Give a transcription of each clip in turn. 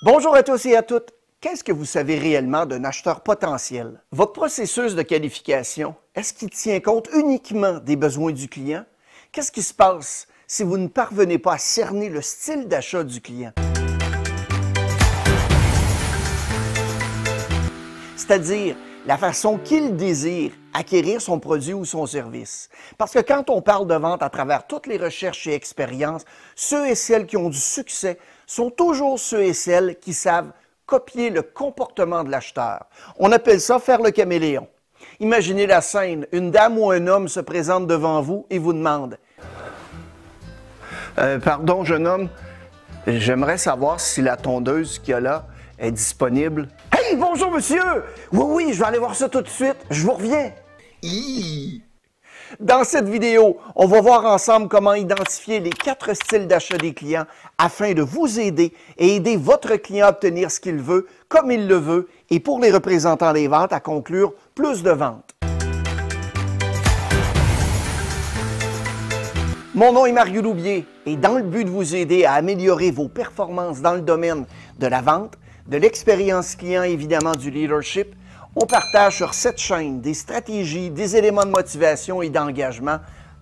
Bonjour à tous et à toutes. Qu'est-ce que vous savez réellement d'un acheteur potentiel? Votre processus de qualification, est-ce qu'il tient compte uniquement des besoins du client? Qu'est-ce qui se passe si vous ne parvenez pas à cerner le style d'achat du client? C'est-à-dire la façon qu'il désire acquérir son produit ou son service. Parce que quand on parle de vente à travers toutes les recherches et expériences, ceux et celles qui ont du succès sont toujours ceux et celles qui savent copier le comportement de l'acheteur. On appelle ça faire le caméléon. Imaginez la scène, une dame ou un homme se présente devant vous et vous demande « Pardon, jeune homme, j'aimerais savoir si la tondeuse qu'il y a là est disponible. » « Hey, bonjour monsieur! Oui, je vais aller voir ça tout de suite, je vous reviens. » Dans cette vidéo, on va voir ensemble comment identifier les 4 styles d'achat des clients afin de vous aider et aider votre client à obtenir ce qu'il veut, comme il le veut, et pour les représentants des ventes à conclure plus de ventes. Mon nom est Mario Loubier et dans le but de vous aider à améliorer vos performances dans le domaine de la vente, de l'expérience client et évidemment du leadership, on partage sur cette chaîne des stratégies, des éléments de motivation et d'engagement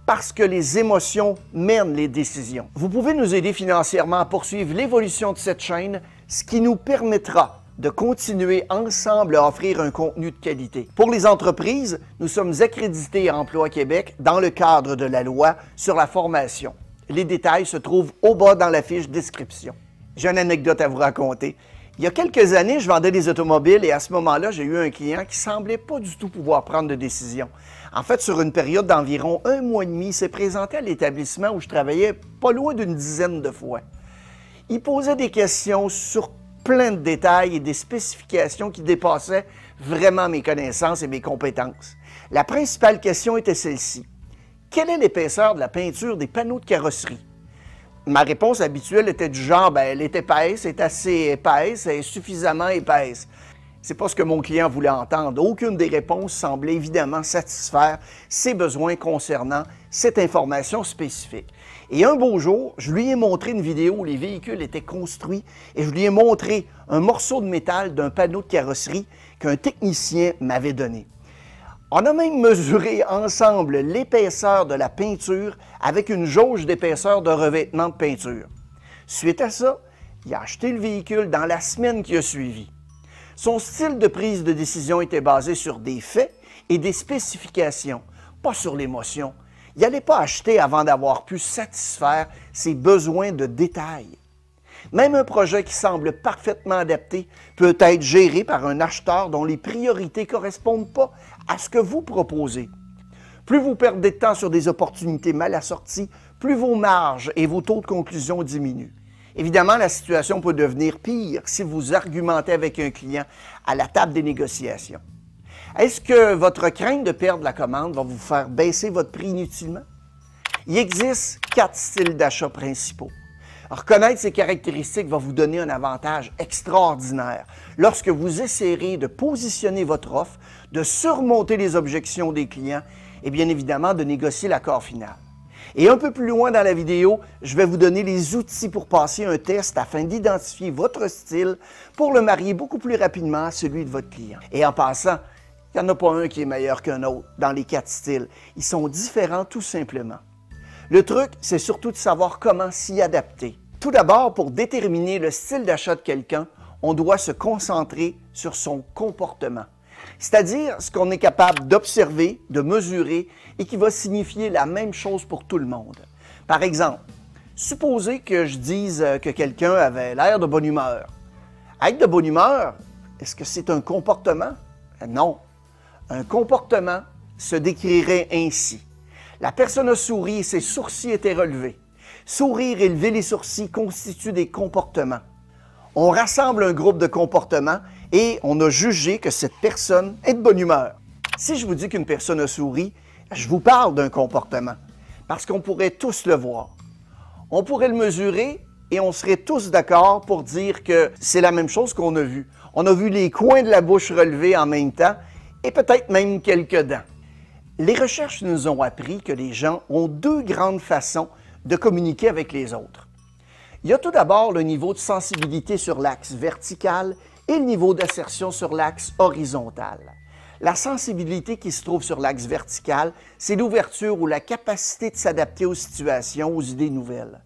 parce que les émotions mènent les décisions. Vous pouvez nous aider financièrement à poursuivre l'évolution de cette chaîne, ce qui nous permettra de continuer ensemble à offrir un contenu de qualité. Pour les entreprises, nous sommes accrédités à Emploi Québec dans le cadre de la loi sur la formation. Les détails se trouvent au bas dans la fiche description. J'ai une anecdote à vous raconter. Il y a quelques années, je vendais des automobiles et à ce moment-là, j'ai eu un client qui semblait pas du tout pouvoir prendre de décision. En fait, sur une période d'environ 1 mois et demi, il s'est présenté à l'établissement où je travaillais pas loin d'une dizaine de fois. Il posait des questions sur plein de détails et des spécifications qui dépassaient vraiment mes connaissances et mes compétences. La principale question était celle-ci. Quelle est l'épaisseur de la peinture des panneaux de carrosserie? Ma réponse habituelle était du genre, elle est épaisse, est assez épaisse, elle est suffisamment épaisse. C'est pas ce que mon client voulait entendre. Aucune des réponses semblait évidemment satisfaire ses besoins concernant cette information spécifique. Et un beau jour, je lui ai montré une vidéo où les véhicules étaient construits et je lui ai montré un morceau de métal d'un panneau de carrosserie qu'un technicien m'avait donné. On a même mesuré ensemble l'épaisseur de la peinture avec une jauge d'épaisseur de revêtement de peinture. Suite à ça, il a acheté le véhicule dans la semaine qui a suivi. Son style de prise de décision était basé sur des faits et des spécifications, pas sur l'émotion. Il n'allait pas acheter avant d'avoir pu satisfaire ses besoins de détail. Même un projet qui semble parfaitement adapté peut être géré par un acheteur dont les priorités ne correspondent pas à ce que vous proposez. Plus vous perdez de temps sur des opportunités mal assorties, plus vos marges et vos taux de conclusion diminuent. Évidemment, la situation peut devenir pire si vous argumentez avec un client à la table des négociations. Est-ce que votre crainte de perdre la commande va vous faire baisser votre prix inutilement? Il existe 4 styles d'achat principaux. Reconnaître ces caractéristiques va vous donner un avantage extraordinaire lorsque vous essayerez de positionner votre offre, de surmonter les objections des clients et bien évidemment de négocier l'accord final. Et un peu plus loin dans la vidéo, je vais vous donner les outils pour passer un test afin d'identifier votre style pour le marier beaucoup plus rapidement à celui de votre client. Et en passant, il n'y en a pas un qui est meilleur qu'un autre dans les 4 styles. Ils sont différents tout simplement. Le truc, c'est surtout de savoir comment s'y adapter. Tout d'abord, pour déterminer le style d'achat de quelqu'un, on doit se concentrer sur son comportement. C'est-à-dire ce qu'on est capable d'observer, de mesurer et qui va signifier la même chose pour tout le monde. Par exemple, supposez que je dise que quelqu'un avait l'air de bonne humeur. Être de bonne humeur, est-ce que c'est un comportement? Non. Un comportement se décrirait ainsi. La personne a souri et ses sourcils étaient relevés. Sourire et lever les sourcils constituent des comportements. On rassemble un groupe de comportements et on a jugé que cette personne est de bonne humeur. Si je vous dis qu'une personne a souri, je vous parle d'un comportement parce qu'on pourrait tous le voir. On pourrait le mesurer et on serait tous d'accord pour dire que c'est la même chose qu'on a vu. On a vu les coins de la bouche relevés en même temps et peut-être même quelques dents. Les recherches nous ont appris que les gens ont 2 grandes façons de communiquer avec les autres. Il y a tout d'abord le niveau de sensibilité sur l'axe vertical et le niveau d'assertion sur l'axe horizontal. La sensibilité qui se trouve sur l'axe vertical, c'est l'ouverture ou la capacité de s'adapter aux situations, aux idées nouvelles.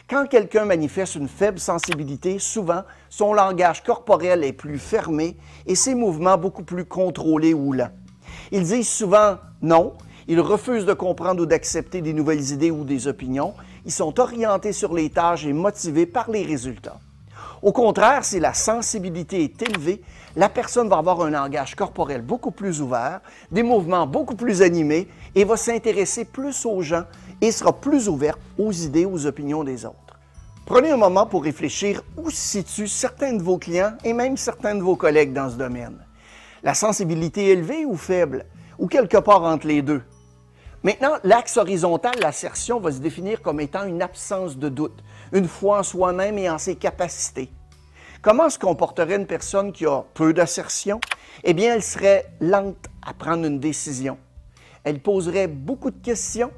Quand quelqu'un manifeste une faible sensibilité, souvent, son langage corporel est plus fermé et ses mouvements beaucoup plus contrôlés ou lents. Ils disent souvent non, ils refusent de comprendre ou d'accepter des nouvelles idées ou des opinions, ils sont orientés sur les tâches et motivés par les résultats. Au contraire, si la sensibilité est élevée, la personne va avoir un langage corporel beaucoup plus ouvert, des mouvements beaucoup plus animés et va s'intéresser plus aux gens et sera plus ouverte aux idées, aux opinions des autres. Prenez un moment pour réfléchir où se situent certains de vos clients et même certains de vos collègues dans ce domaine. La sensibilité élevée ou faible, ou quelque part entre les deux. Maintenant, l'axe horizontal, l'assertion, va se définir comme étant une absence de doute, une foi en soi-même et en ses capacités. Comment se comporterait une personne qui a peu d'assertion? Eh bien, elle serait lente à prendre une décision. Elle poserait beaucoup de questions,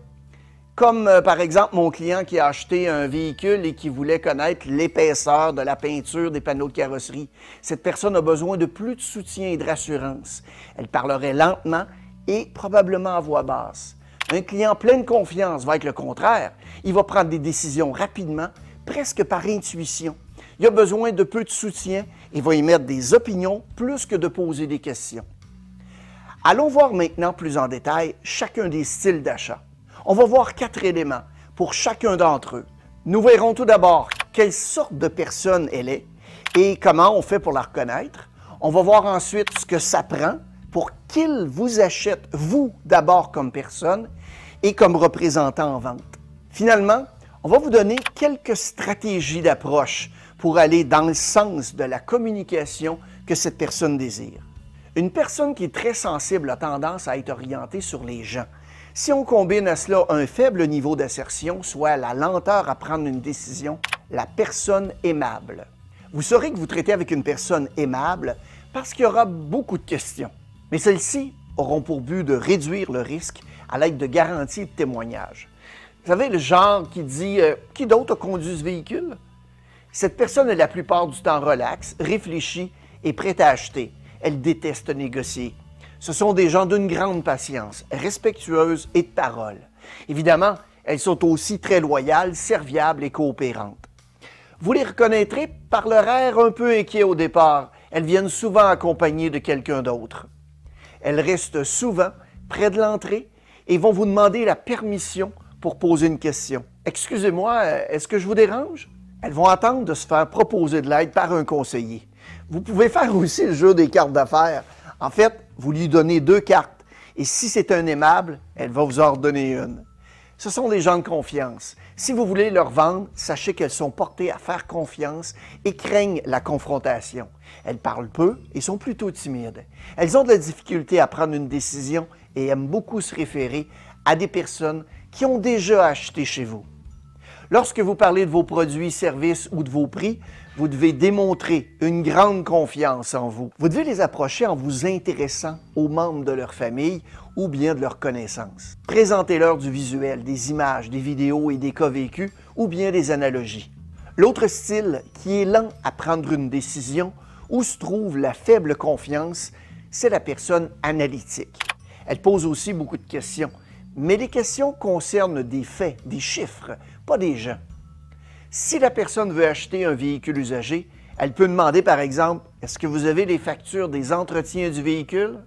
comme par exemple mon client qui a acheté un véhicule et qui voulait connaître l'épaisseur de la peinture des panneaux de carrosserie. Cette personne a besoin de plus de soutien et de rassurance. Elle parlerait lentement et probablement à voix basse. Un client plein de confiance va être le contraire. Il va prendre des décisions rapidement, presque par intuition. Il a besoin de peu de soutien et va émettre des opinions plus que de poser des questions. Allons voir maintenant plus en détail chacun des styles d'achat. On va voir 4 éléments pour chacun d'entre eux. Nous verrons tout d'abord quelle sorte de personne elle est et comment on fait pour la reconnaître. On va voir ensuite ce que ça prend pour qu'il vous achète, vous d'abord comme personne et comme représentant en vente. Finalement, on va vous donner quelques stratégies d'approche pour aller dans le sens de la communication que cette personne désire. Une personne qui est très sensible a tendance à être orientée sur les gens. Si on combine à cela un faible niveau d'assertion, soit la lenteur à prendre une décision, la personne aimable. Vous saurez que vous traitez avec une personne aimable parce qu'il y aura beaucoup de questions. Mais celles-ci auront pour but de réduire le risque à l'aide de garanties et de témoignages. Vous savez, le genre qui dit « Qui d'autre a conduit ce véhicule? » Cette personne est la plupart du temps relaxe, réfléchie et prête à acheter. Elle déteste négocier. Ce sont des gens d'une grande patience, respectueuses et de parole. Évidemment, elles sont aussi très loyales, serviables et coopérantes. Vous les reconnaîtrez par leur air un peu inquiet au départ. Elles viennent souvent accompagnées de quelqu'un d'autre. Elles restent souvent près de l'entrée et vont vous demander la permission pour poser une question. « Excusez-moi, est-ce que je vous dérange? » Elles vont attendre de se faire proposer de l'aide par un conseiller. Vous pouvez faire aussi le jeu des cartes d'affaires. En fait, vous lui donnez 2 cartes et si c'est un aimable, elle va vous en redonner une. Ce sont des gens de confiance. Si vous voulez leur vendre, sachez qu'elles sont portées à faire confiance et craignent la confrontation. Elles parlent peu et sont plutôt timides. Elles ont de la difficulté à prendre une décision et aiment beaucoup se référer à des personnes qui ont déjà acheté chez vous. Lorsque vous parlez de vos produits, services ou de vos prix, vous devez démontrer une grande confiance en vous. Vous devez les approcher en vous intéressant aux membres de leur famille ou bien de leurs connaissances. Présentez-leur du visuel, des images, des vidéos et des cas vécus ou bien des analogies. L'autre style qui est lent à prendre une décision, où se trouve la faible confiance, c'est la personne analytique. Elle pose aussi beaucoup de questions, mais les questions concernent des faits, des chiffres, pas des gens. Si la personne veut acheter un véhicule usagé, elle peut demander par exemple « Est-ce que vous avez les factures des entretiens du véhicule? »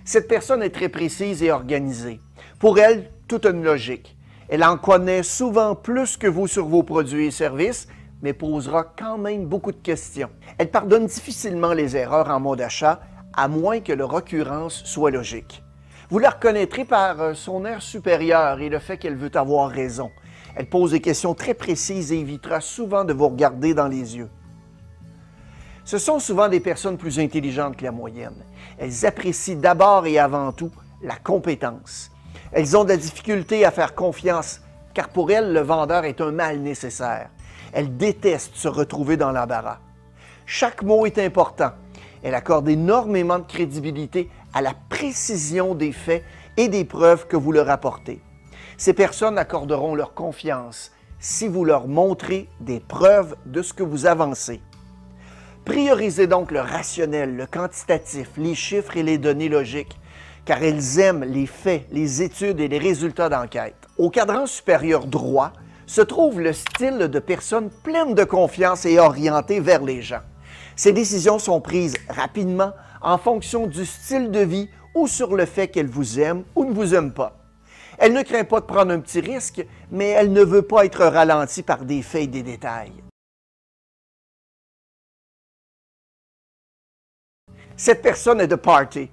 Cette personne est très précise et organisée. Pour elle, tout a une logique. Elle en connaît souvent plus que vous sur vos produits et services, mais posera quand même beaucoup de questions. Elle pardonne difficilement les erreurs en mode achat, à moins que leur occurrence soit logique. Vous la reconnaîtrez par son air supérieur et le fait qu'elle veut avoir raison. Elle pose des questions très précises et évitera souvent de vous regarder dans les yeux. Ce sont souvent des personnes plus intelligentes que la moyenne. Elles apprécient d'abord et avant tout la compétence. Elles ont de la difficulté à faire confiance, car pour elles, le vendeur est un mal nécessaire. Elles détestent se retrouver dans l'embarras. Chaque mot est important. Elle accorde énormément de crédibilité à la précision des faits et des preuves que vous leur apportez. Ces personnes accorderont leur confiance si vous leur montrez des preuves de ce que vous avancez. Priorisez donc le rationnel, le quantitatif, les chiffres et les données logiques, car ils aiment les faits, les études et les résultats d'enquête. Au cadran supérieur droit se trouve le style de personnes pleines de confiance et orientées vers les gens. Ces décisions sont prises rapidement en fonction du style de vie ou sur le fait qu'elle vous aime ou ne vous aime pas. Elle ne craint pas de prendre un petit risque, mais elle ne veut pas être ralentie par des faits et des détails. Cette personne est de party.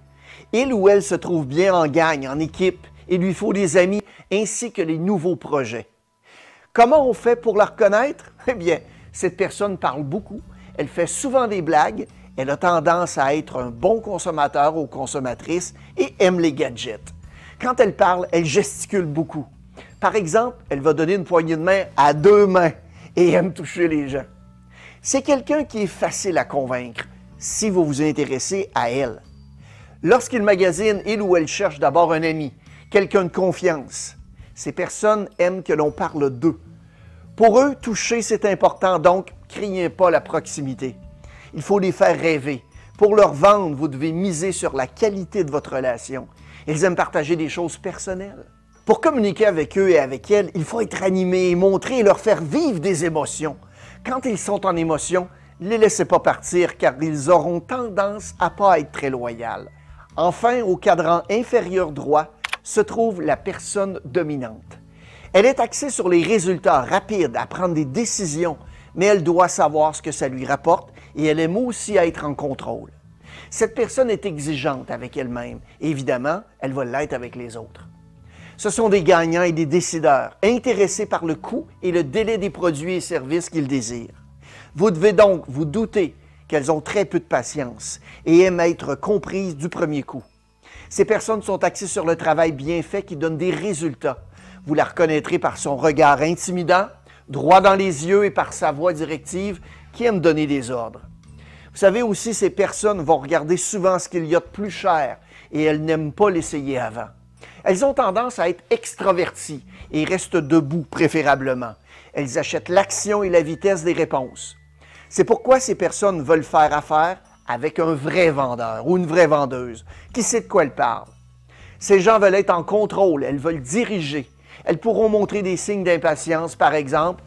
Il ou elle se trouve bien en gang, en équipe, et lui faut des amis ainsi que les nouveaux projets. Comment on fait pour la reconnaître? Eh bien, cette personne parle beaucoup, elle fait souvent des blagues, elle a tendance à être un bon consommateur ou consommatrice et aime les gadgets. Quand elle parle, elle gesticule beaucoup. Par exemple, elle va donner une poignée de main à 2 mains et aime toucher les gens. C'est quelqu'un qui est facile à convaincre si vous vous intéressez à elle. Lorsqu'il magasine, il ou elle cherche d'abord un ami, quelqu'un de confiance. Ces personnes aiment que l'on parle d'eux. Pour eux, toucher, c'est important, donc craignez pas la proximité. Il faut les faire rêver. Pour leur vendre, vous devez miser sur la qualité de votre relation. Ils aiment partager des choses personnelles. Pour communiquer avec eux et avec elles, il faut être animé et montrer et leur faire vivre des émotions. Quand ils sont en émotion, ne les laissez pas partir car ils auront tendance à ne pas être très loyaux. Enfin, au cadran inférieur droit, se trouve la personne dominante. Elle est axée sur les résultats rapides, à prendre des décisions, mais elle doit savoir ce que ça lui rapporte et elle aime aussi être en contrôle. Cette personne est exigeante avec elle-même et évidemment, elle va l'être avec les autres. Ce sont des gagnants et des décideurs, intéressés par le coût et le délai des produits et services qu'ils désirent. Vous devez donc vous douter qu'elles ont très peu de patience et aiment être comprises du premier coup. Ces personnes sont axées sur le travail bien fait qui donne des résultats. Vous la reconnaîtrez par son regard intimidant, droit dans les yeux et par sa voix directive qui aime donner des ordres. Vous savez aussi, ces personnes vont regarder souvent ce qu'il y a de plus cher et elles n'aiment pas l'essayer avant. Elles ont tendance à être extraverties et restent debout préférablement. Elles achètent l'action et la vitesse des réponses. C'est pourquoi ces personnes veulent faire affaire avec un vrai vendeur ou une vraie vendeuse qui sait de quoi elle parle. Ces gens veulent être en contrôle, elles veulent diriger. Elles pourront montrer des signes d'impatience, par exemple,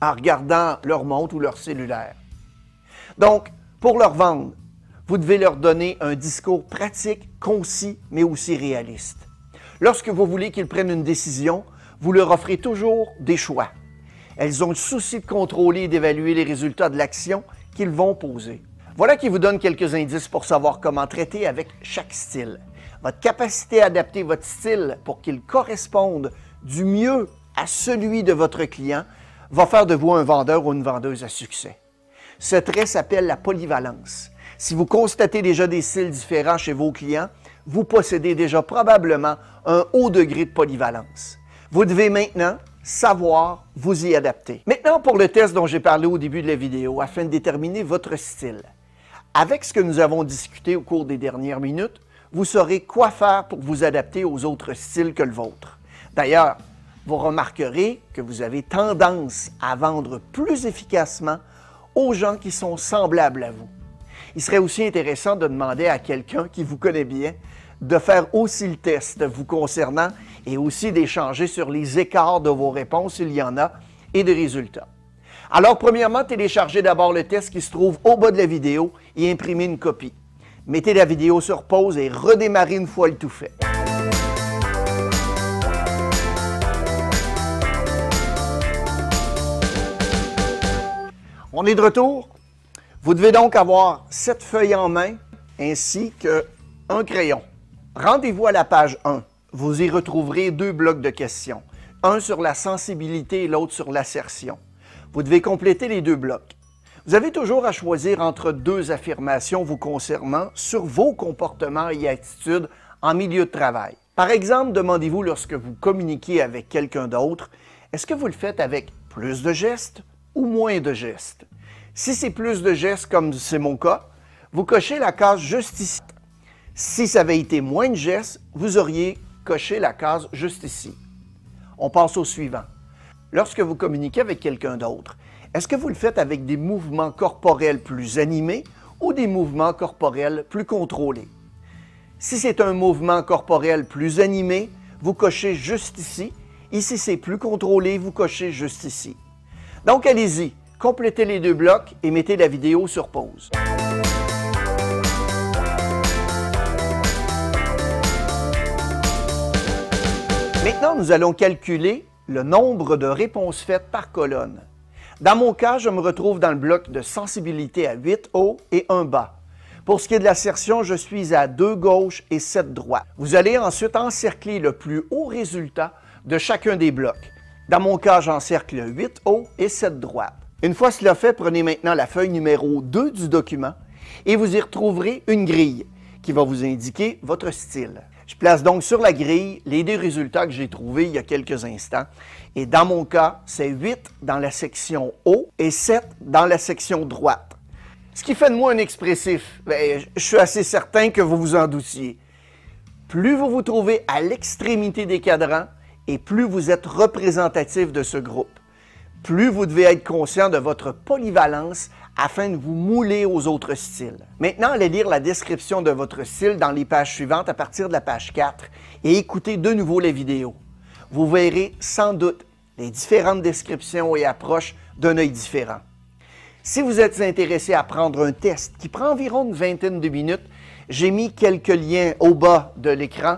en regardant leur montre ou leur cellulaire. Donc, pour leur vendre, vous devez leur donner un discours pratique, concis, mais aussi réaliste. Lorsque vous voulez qu'ils prennent une décision, vous leur offrez toujours des choix. Elles ont le souci de contrôler et d'évaluer les résultats de l'action qu'ils vont poser. Voilà qui vous donne quelques indices pour savoir comment traiter avec chaque style. Votre capacité à adapter votre style pour qu'il corresponde du mieux à celui de votre client va faire de vous un vendeur ou une vendeuse à succès. Ce trait s'appelle la polyvalence. Si vous constatez déjà des styles différents chez vos clients, vous possédez déjà probablement un haut degré de polyvalence. Vous devez maintenant savoir vous y adapter. Maintenant, pour le test dont j'ai parlé au début de la vidéo, afin de déterminer votre style. Avec ce que nous avons discuté au cours des dernières minutes, vous saurez quoi faire pour vous adapter aux autres styles que le vôtre. D'ailleurs, vous remarquerez que vous avez tendance à vendre plus efficacement aux gens qui sont semblables à vous. Il serait aussi intéressant de demander à quelqu'un qui vous connaît bien de faire aussi le test vous concernant et aussi d'échanger sur les écarts de vos réponses, s'il y en a, et des résultats. Alors, premièrement, téléchargez d'abord le test qui se trouve au bas de la vidéo et imprimez une copie. Mettez la vidéo sur pause et redémarrez une fois le tout fait. On est de retour. Vous devez donc avoir 7 feuilles en main ainsi qu'un crayon. Rendez-vous à la page 1. Vous y retrouverez 2 blocs de questions, un sur la sensibilité et l'autre sur l'assertion. Vous devez compléter les 2 blocs. Vous avez toujours à choisir entre 2 affirmations vous concernant sur vos comportements et attitudes en milieu de travail. Par exemple, demandez-vous lorsque vous communiquez avec quelqu'un d'autre, est-ce que vous le faites avec plus de gestes ou moins de gestes? Si c'est plus de gestes, comme c'est mon cas, vous cochez la case juste ici. Si ça avait été moins de gestes, vous auriez coché la case juste ici. On passe au suivant. lorsque vous communiquez avec quelqu'un d'autre, est-ce que vous le faites avec des mouvements corporels plus animés ou des mouvements corporels plus contrôlés? Si c'est un mouvement corporel plus animé, vous cochez juste ici. Et si c'est plus contrôlé, vous cochez juste ici. Donc allez-y, complétez les deux blocs et mettez la vidéo sur pause. Maintenant, nous allons calculer le nombre de réponses faites par colonne. Dans mon cas, je me retrouve dans le bloc de sensibilité à 8 hauts et 1 bas. Pour ce qui est de l'assertion, je suis à 2 gauche et 7 droite. Vous allez ensuite encercler le plus haut résultat de chacun des blocs. Dans mon cas, j'encercle 8 hauts et 7 droite. Une fois cela fait, prenez maintenant la feuille numéro 2 du document et vous y retrouverez une grille qui va vous indiquer votre style. Je place donc sur la grille les deux résultats que j'ai trouvés il y a quelques instants. Et dans mon cas, c'est 8 dans la section haut et 7 dans la section droite. Ce qui fait de moi un expressif, je suis assez certain que vous vous en doutiez. Plus vous vous trouvez à l'extrémité des cadrans et plus vous êtes représentatif de ce groupe. Plus vous devez être conscient de votre polyvalence afin de vous mouler aux autres styles. Maintenant, allez lire la description de votre style dans les pages suivantes à partir de la page 4 et écoutez de nouveau les vidéos. Vous verrez sans doute les différentes descriptions et approches d'un œil différent. Si vous êtes intéressé à prendre un test qui prend environ une vingtaine de minutes, j'ai mis quelques liens au bas de l'écran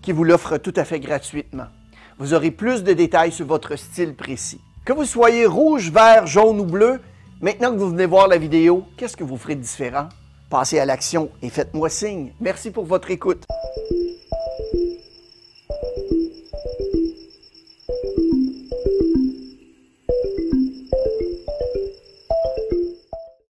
qui vous l'offrent tout à fait gratuitement. Vous aurez plus de détails sur votre style précis. Que vous soyez rouge, vert, jaune ou bleu, maintenant que vous venez voir la vidéo, qu'est-ce que vous ferez de différent? Passez à l'action et faites-moi signe. Merci pour votre écoute.